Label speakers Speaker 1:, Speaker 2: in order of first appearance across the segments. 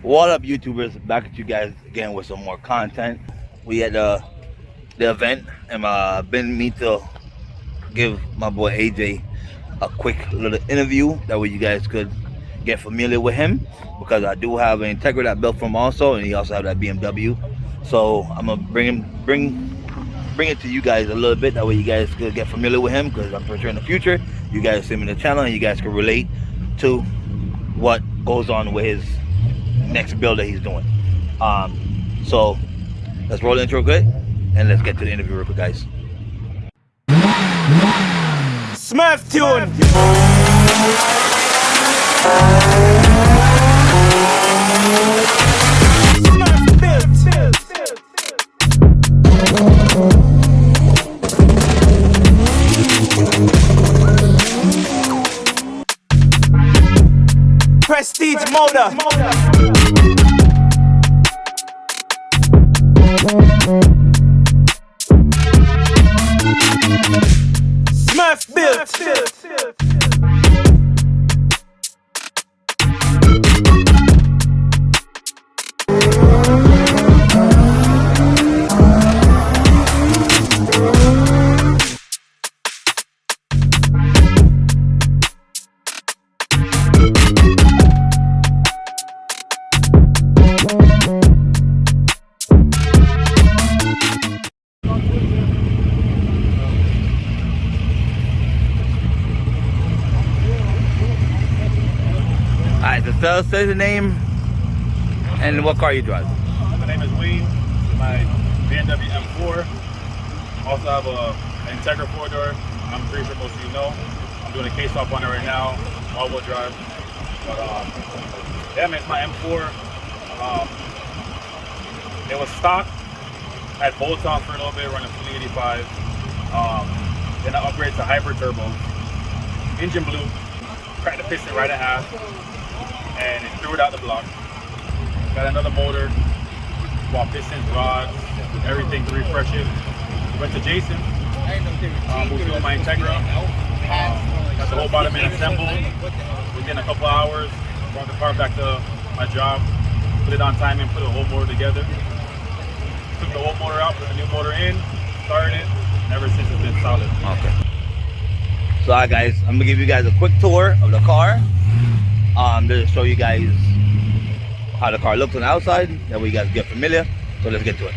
Speaker 1: What up, YouTubers? Back at you guys again with some more content. We at the event, and been me to give my boy AJ a quick little interview. That way you guys could get familiar with him, because I do have an Integra that I built from also, and he also have that BMW. So I'm gonna bring it to you guys a little bit. That way you guys could get familiar with him, because I'm pretty sure in the future you guys see him in the channel and you guys can relate to what goes on with his next build that he's doing. So let's roll into it good, and let's get to the interview real quick, guys.
Speaker 2: Smurf tune. Smurf built. Prestige motor. Smurf built.
Speaker 1: So say the name and what car you drive.
Speaker 3: My name is Wayne. My BMW M4. Also have an Integra 4-door. I'm pretty sure most of you know. I'm doing a case off on it right now, all-wheel drive. But yeah, man, it's my M4. It was stock. Had bolt-on for a little bit, running 385. Then I upgraded to hybrid turbo. Engine blew. Cracked the piston right in half. And it threw it out the block. Got another motor, bought pistons, rods, everything to refresh it. Went to Jason, who's doing my Integra. Got the whole bottom end assembled within a couple hours. Brought the car back to my job, put it on time and put the whole motor together. Took the old motor out, put the new motor in, started it, and ever since it's been solid.
Speaker 1: Okay. So alright guys, I'm gonna give you guys a quick tour of the car. To show you guys how the car looks on the outside. That way you guys get familiar. So let's get to it.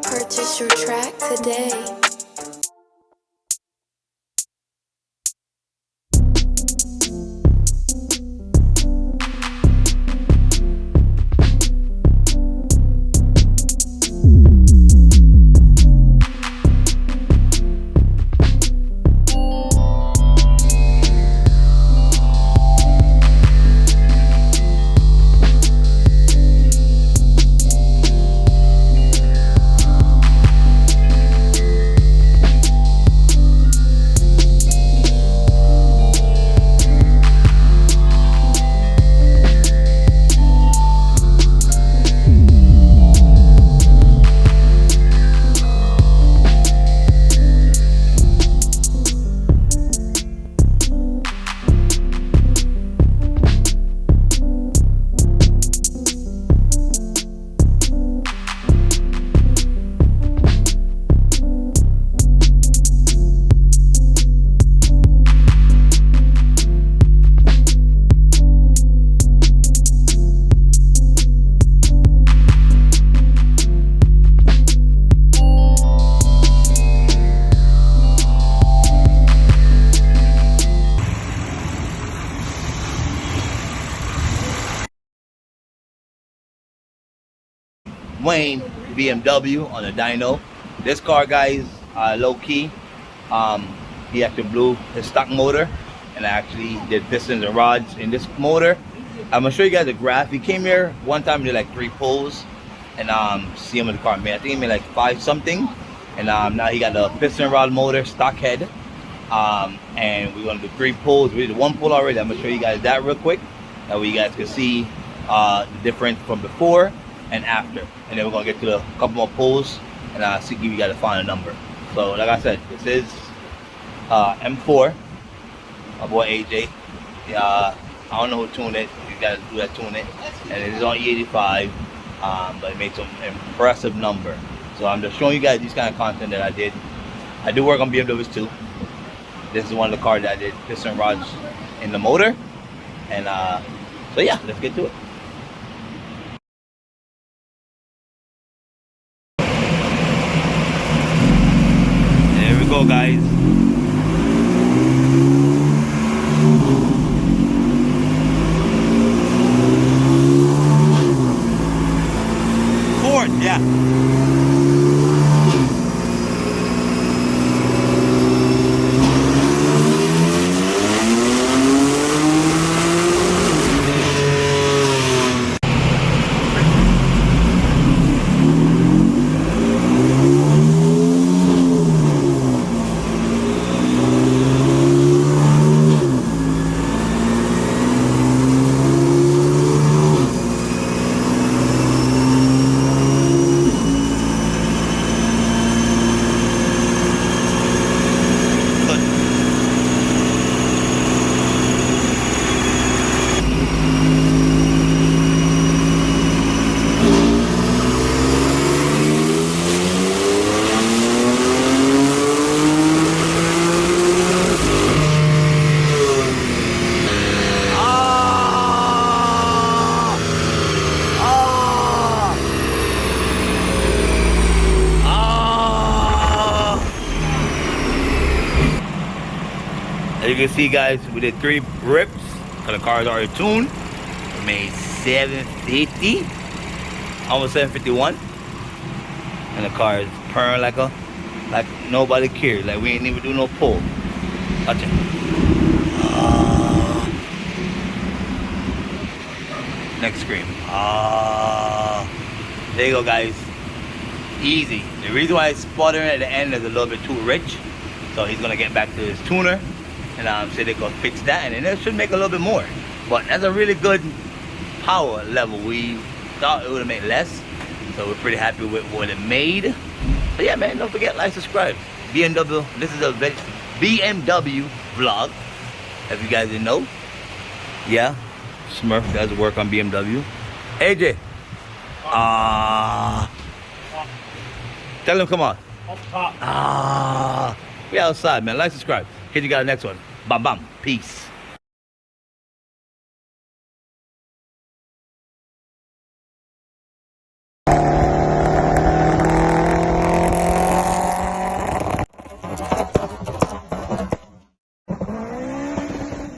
Speaker 4: Purchase your track today.
Speaker 1: Wayne BMW on the dyno. This car, guys, low key. He actually blew his stock motor, and I actually did pistons and rods in this motor. I'm gonna show you guys a graph. He came here one time and did like 3 pulls, and see him in the car. Man, I think he made like 5 something, and now he got the piston rod motor stock head. And we're gonna do 3 pulls. We did 1 pull already. I'm gonna show you guys that real quick. That way you guys can see the difference from before and after. And then we're gonna get to a couple more pulls and give you guys a final number. So like I said, this is M4, my boy AJ. I don't know who tuned it. You guys do that tune it. And it is on E85, but it makes an impressive number. So I'm just showing you guys these kind of content that I did. I do work on BMWs too. This is one of the cars that I did piston rods in the motor. And so yeah, let's get to it. There we go, guys. Ford, yeah. As you can see, guys, we did 3 rips. The car is already tuned. We made 750, almost 751, and the car is purring like nobody cares. Like we ain't even do no pull. Watch it. Next scream. There you go, guys. Easy. The reason why it's sputtering at the end is a little bit too rich, so he's gonna get back to his tuner. And so they're gonna fix that, and then it should make a little bit more. But that's a really good power level. We thought it would have made less, so we're pretty happy with what it made. So yeah, man, don't forget, like, subscribe. BMW, this is a BMW vlog, if you guys didn't know. Yeah, Smurf does work on BMW. AJ, tell him come on.
Speaker 3: Up top.
Speaker 1: We outside, man. Like, subscribe. Hit you guys next one. Bam, bam. Peace.